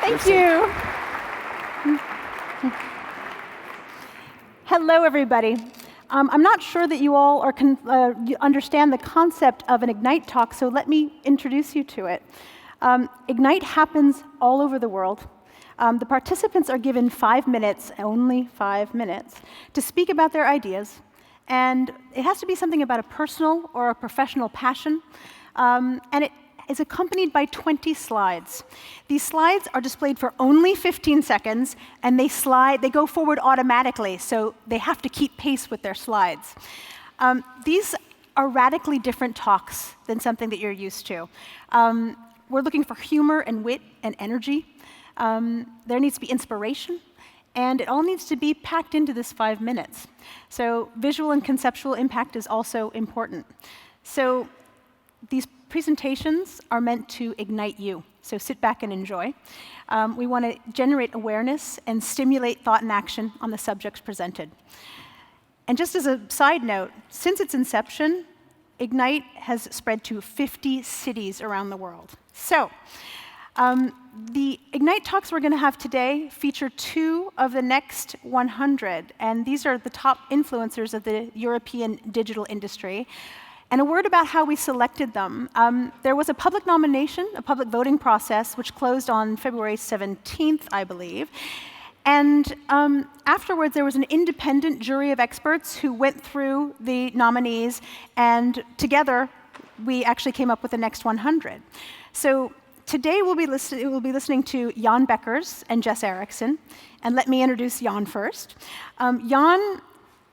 Thank you. Hello, everybody. I'm not sure that you all you understand the concept of an Ignite talk, so let me introduce you to it. Ignite happens all over the world. The participants are given 5 minutes, only 5 minutes, to speak about their ideas. And it has to be something about a personal or a professional passion. And it is accompanied by 20 slides. These slides are displayed for only 15 seconds, and they go forward automatically, so they have to keep pace with their slides. These are radically different talks than something that you're used to. We're looking for humor and wit and energy. There needs to be inspiration, and it all needs to be packed into this 5 minutes. So visual and conceptual impact is also important. So these presentations are meant to ignite you, so sit back and enjoy. We want to generate awareness and stimulate thought and action on the subjects presented. And just as a side note, since its inception, Ignite has spread to 50 cities around the world. So the Ignite talks we're going to have today feature 2 of the next 100, and these are the top influencers of the European digital industry. And a word about how we selected them. There was a public nomination, a public voting process, which closed on February 17th, I believe. And afterwards, there was an independent jury of experts who went through the nominees, and together, we actually came up with the next 100. So today, we'll be listening to Jan Beckers and Jess Erickson. And let me introduce Jan first. Jan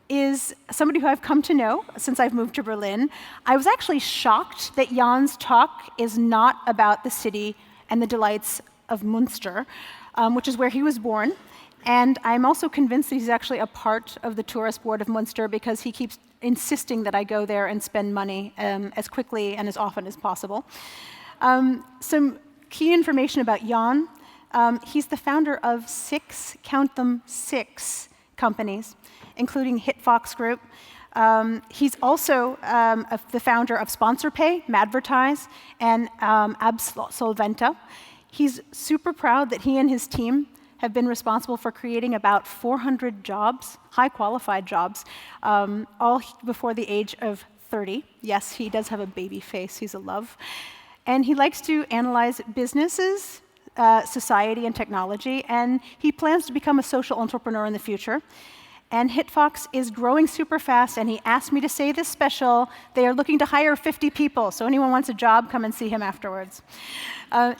is somebody who I've come to know since I've moved to Berlin. I was actually shocked that Jan's talk is not about the city and the delights of Münster, which is where he was born. And I'm also convinced that he's actually a part of the tourist board of Münster because he keeps insisting that I go there and spend money as quickly and as often as possible. Some key information about Jan. He's the founder of 6, count them 6, companies, including HitFox Group. He's also the founder of SponsorPay, Madvertise, and Absolventa. He's super proud that he and his team have been responsible for creating about 400 jobs, high-qualified jobs, all before the age of 30. Yes, he does have a baby face. He's a love. And he likes to analyze businesses, society, and technology, and he plans to become a social entrepreneur in the future. And HitFox is growing super fast, and he asked me to say this special. They are looking to hire 50 people, so anyone wants a job, come and see him afterwards.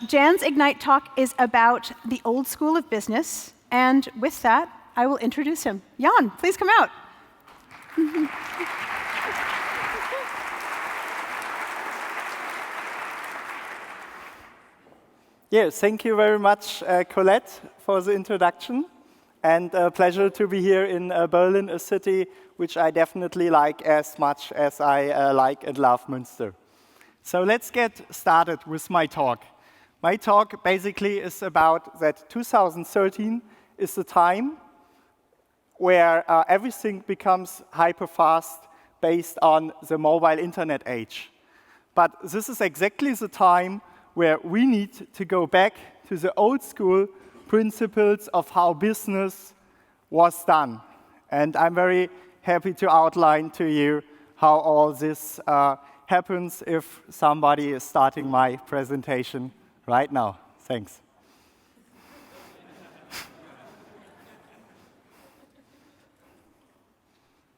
Jan's Ignite talk is about the old school of business, and with that, I will introduce him. Jan, please come out. Yes, thank you very much, Colette, for the introduction. And a pleasure to be here in Berlin, a city which I definitely like as much as I like and love Münster. So let's get started with my talk. My talk basically is about that 2013 is the time where everything becomes hyper-fast based on the mobile internet age. But this is exactly the time where we need to go back to the old school principles of how business was done. And I'm very happy to outline to you how all this happens if somebody is starting my presentation right now. Thanks.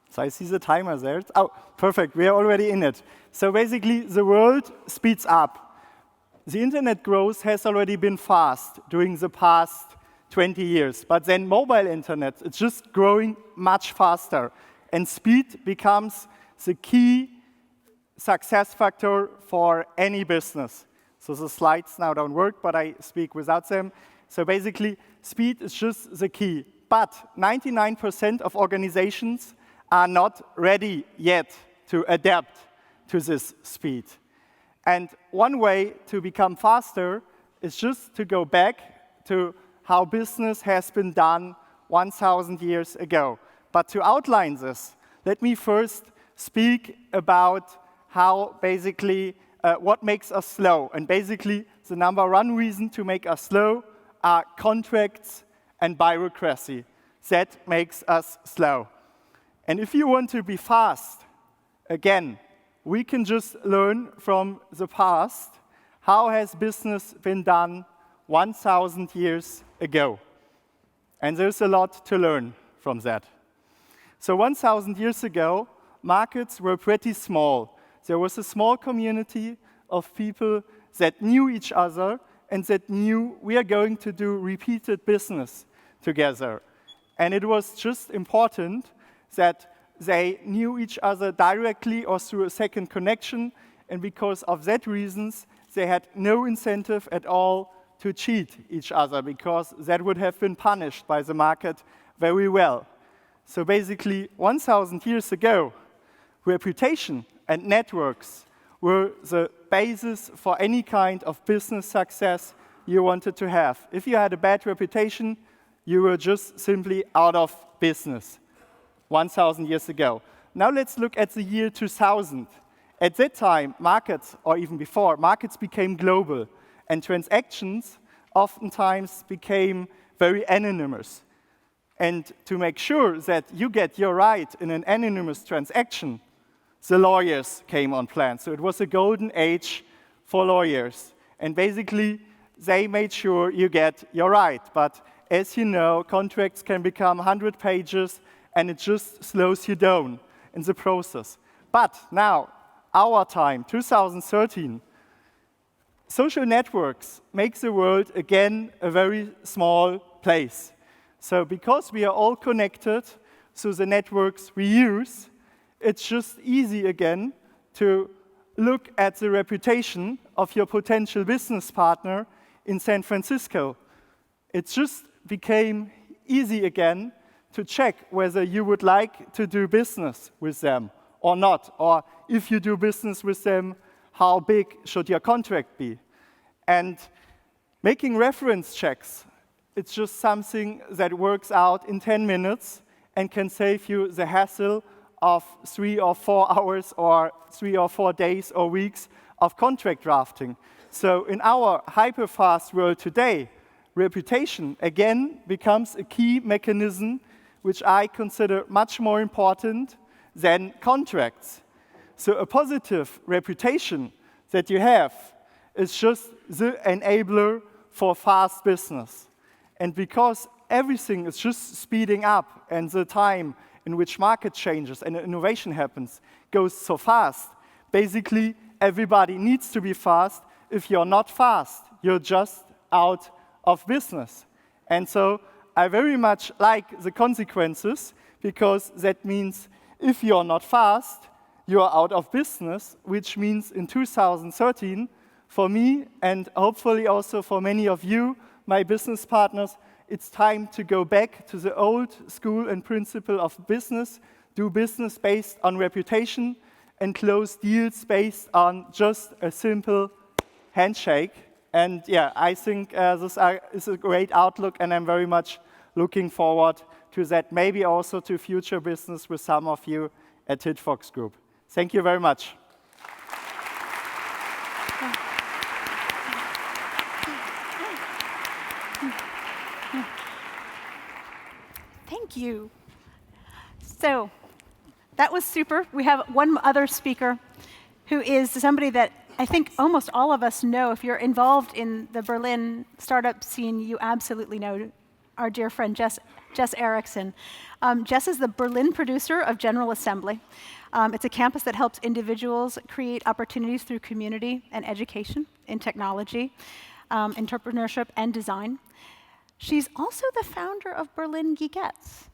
So I see the timer there. Oh, perfect. We are already in it. So basically, the world speeds up. The internet growth has already been fast during the past 20 years. But then mobile internet, it's just growing much faster. And speed becomes the key success factor for any business. So the slides now don't work, but I speak without them. So basically, speed is just the key. But 99% of organizations are not ready yet to adapt to this speed. And one way to become faster is just to go back to how business has been done 1,000 years ago. But to outline this, let me first speak about how basically what makes us slow. And basically, the number one reason to make us slow are contracts and bureaucracy. That makes us slow. And if you want to be fast, again, we can just learn from the past. How has business been done 1,000 years ago? And there's a lot to learn from that. So 1,000 years ago, markets were pretty small. There was a small community of people that knew each other and that knew we are going to do repeated business together. And it was just important that they knew each other directly or through a second connection, and because of that reasons, they had no incentive at all to cheat each other, because that would have been punished by the market very well. So basically, 1,000 years ago, reputation and networks were the basis for any kind of business success you wanted to have. If you had a bad reputation, you were just simply out of business 1,000 years ago. Now let's look at the year 2000. At that time, markets, or even before, markets became global, and transactions oftentimes became very anonymous. And to make sure that you get your right in an anonymous transaction, the lawyers came on plan. So it was a golden age for lawyers. And basically, they made sure you get your right. But as you know, contracts can become 100 pages, and it just slows you down in the process. But now, our time, 2013, social networks make the world again a very small place. So because we are all connected through the networks we use, it's just easy again to look at the reputation of your potential business partner in San Francisco. It just became easy again to check whether you would like to do business with them or not, or if you do business with them, how big should your contract be? And making reference checks, it's just something that works out in 10 minutes and can save you the hassle of 3 or 4 hours or 3 or 4 days or weeks of contract drafting. So in our hyper-fast world today, reputation again becomes a key mechanism which I consider much more important than contracts. So a positive reputation that you have is just the enabler for fast business. And because everything is just speeding up and the time in which market changes and innovation happens goes so fast, basically everybody needs to be fast. If you're not fast, you're just out of business. And so I very much like the consequences, because that means if you're not fast, you're out of business, which means in 2013, for me and hopefully also for many of you, my business partners, it's time to go back to the old school and principle of business, do business based on reputation, and close deals based on just a simple handshake. And yeah, I think this is a great outlook, and I'm very much looking forward to that, maybe also to future business with some of you at HitFox Group. Thank you very much. Thank you. So that was super. We have one other speaker who is somebody that I think almost all of us know. If you're involved in the Berlin startup scene, you absolutely know our dear friend Jess Erickson. Jess is the Berlin producer of General Assembly. It's a campus that helps individuals create opportunities through community and education in technology, entrepreneurship, and design. She's also the founder of Berlin Geekettes.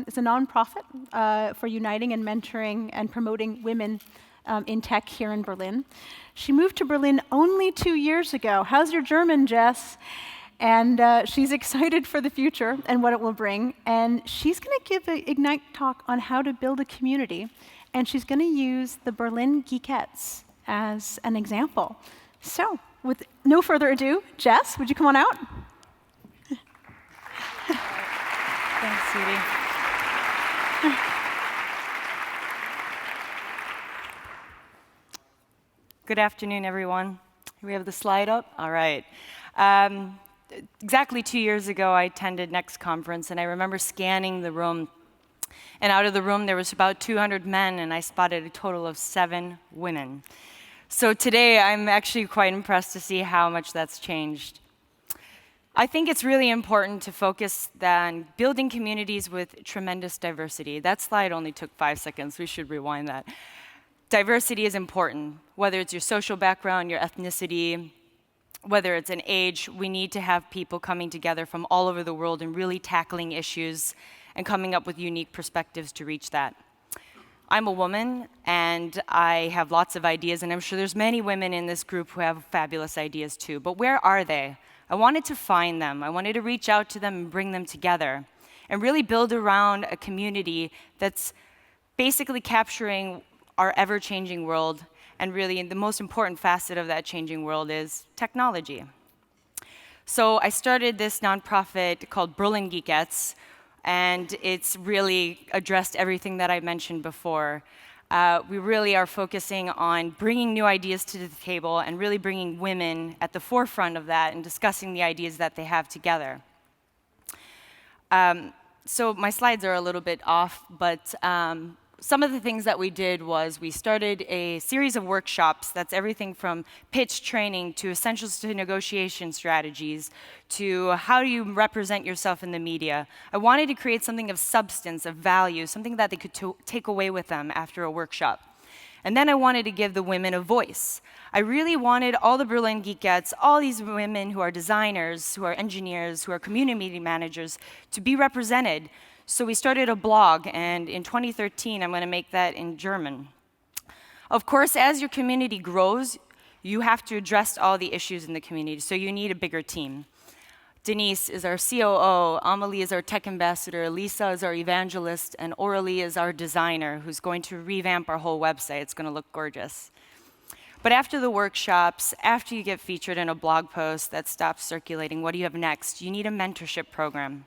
It's a nonprofit for uniting and mentoring and promoting women in tech here in Berlin. She moved to Berlin only 2 years ago. How's your German, Jess? And she's excited for the future and what it will bring. And she's going to give an Ignite talk on how to build a community. And she's going to use the Berlin Geekettes as an example. So with no further ado, Jess, would you come on out? Thanks, Sweetie. Good afternoon, everyone. We have the slide up? All right. Exactly 2 years ago, I attended Next conference, and I remember scanning the room. And out of the room, there was about 200 men, and I spotted a total of 7 women. So today, I'm actually quite impressed to see how much that's changed. I think it's really important to focus on building communities with tremendous diversity. That slide only took 5 seconds. We should rewind that. Diversity is important, whether it's your social background, your ethnicity, whether it's an age. We need to have people coming together from all over the world and really tackling issues and coming up with unique perspectives to reach that. I'm a woman, and I have lots of ideas, and I'm sure there's many women in this group who have fabulous ideas too. But where are they? I wanted to find them. I wanted to reach out to them and bring them together and really build around a community that's basically capturing our ever-changing world, and really the most important facet of that changing world is technology. So I started this nonprofit called Berlin Geekettes, and it's really addressed everything that I mentioned before. We really are focusing on bringing new ideas to the table and really bringing women at the forefront of that and discussing the ideas that they have together. So my slides are a little bit off, but some of the things that we did was we started a series of workshops that's everything from pitch training to essentials to negotiation strategies to how do you represent yourself in the media. I wanted to create something of substance, of value, something that they could take away with them after a workshop. And then I wanted to give the women a voice. I really wanted all the Berlin Geekettes, all these women who are designers, who are engineers, who are community managers, to be represented. So we started a blog, and in 2013, I'm going to make that in German. Of course, as your community grows, you have to address all the issues in the community, so you need a bigger team. Denise is our COO, Amelie is our tech ambassador, Lisa is our evangelist, and Aurelie is our designer, who's going to revamp our whole website. It's going to look gorgeous. But after the workshops, after you get featured in a blog post that stops circulating, what do you have next? You need a mentorship program.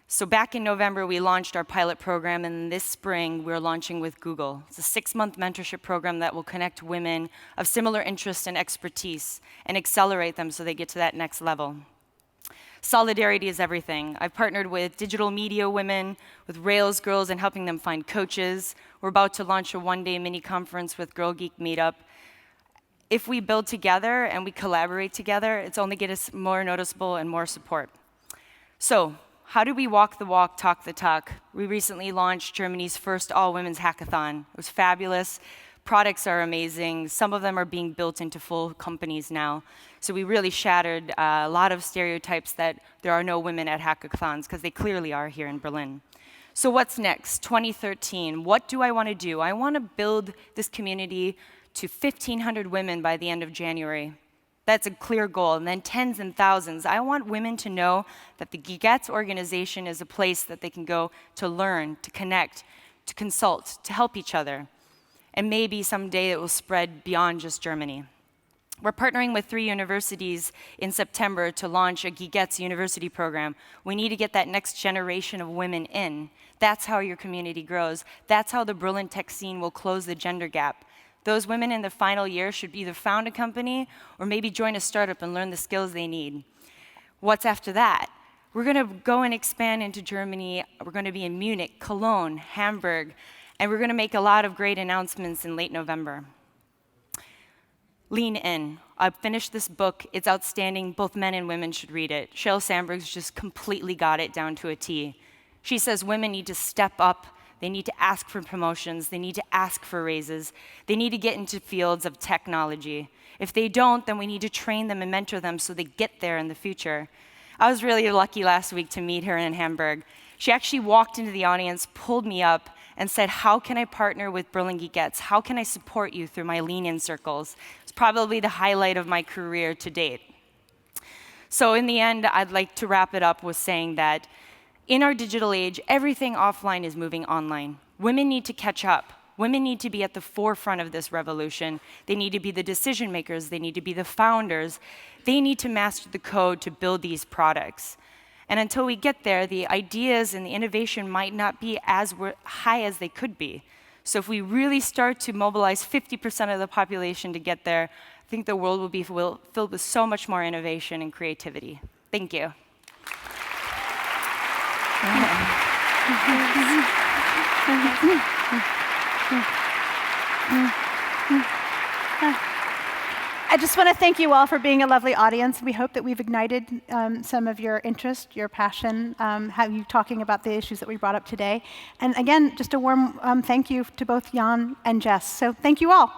So back in November, we launched our pilot program, and this spring, we're launching with Google. It's a 6-month mentorship program that will connect women of similar interests and expertise and accelerate them so they get to that next level. Solidarity is everything. I've partnered with digital media women, with Rails girls, and helping them find coaches. We're about to launch a one-day mini conference with Girl Geek Meetup. If we build together and we collaborate together, it's only get us more noticeable and more support. So, how do we walk the walk, talk the talk? We recently launched Germany's first all-women's hackathon. It was fabulous. Products are amazing. Some of them are being built into full companies now. So we really shattered a lot of stereotypes that there are no women at hackathons, because they clearly are here in Berlin. So what's next? 2013. What do I want to do? I want to build this community to 1,500 women by the end of January. That's a clear goal, and then tens and thousands. I want women to know that the Geekettes organization is a place that they can go to learn, to connect, to consult, to help each other. And maybe someday it will spread beyond just Germany. We're partnering with 3 universities in September to launch a Geekettes university program. We need to get that next generation of women in. That's how your community grows. That's how the Berlin tech scene will close the gender gap. Those women in the final year should either found a company or maybe join a startup and learn the skills they need. What's after that? We're going to go and expand into Germany. We're going to be in Munich, Cologne, Hamburg, and we're going to make a lot of great announcements in late November. Lean in. I've finished this book. It's outstanding. Both men and women should read it. Sheryl Sandberg's just completely got it down to a T. She says women need to step up. They need to ask for promotions. They need to ask for raises. They need to get into fields of technology. If they don't, then we need to train them and mentor them so they get there in the future. I was really lucky last week to meet her in Hamburg. She actually walked into the audience, pulled me up, and said, how can I partner with Berlin Geekettes? How can I support you through my lean-in circles? It's probably the highlight of my career to date. So in the end, I'd like to wrap it up with saying that in our digital age, everything offline is moving online. Women need to catch up. Women need to be at the forefront of this revolution. They need to be the decision makers. They need to be the founders. They need to master the code to build these products. And until we get there, the ideas and the innovation might not be as high as they could be. So if we really start to mobilize 50% of the population to get there, I think the world will be filled with so much more innovation and creativity. Thank you. I just want to thank you all for being a lovely audience. We hope that we've ignited some of your interest, your passion, how you talking about the issues that we brought up today. And again, just a warm thank you to both Jan and Jess. So thank you all.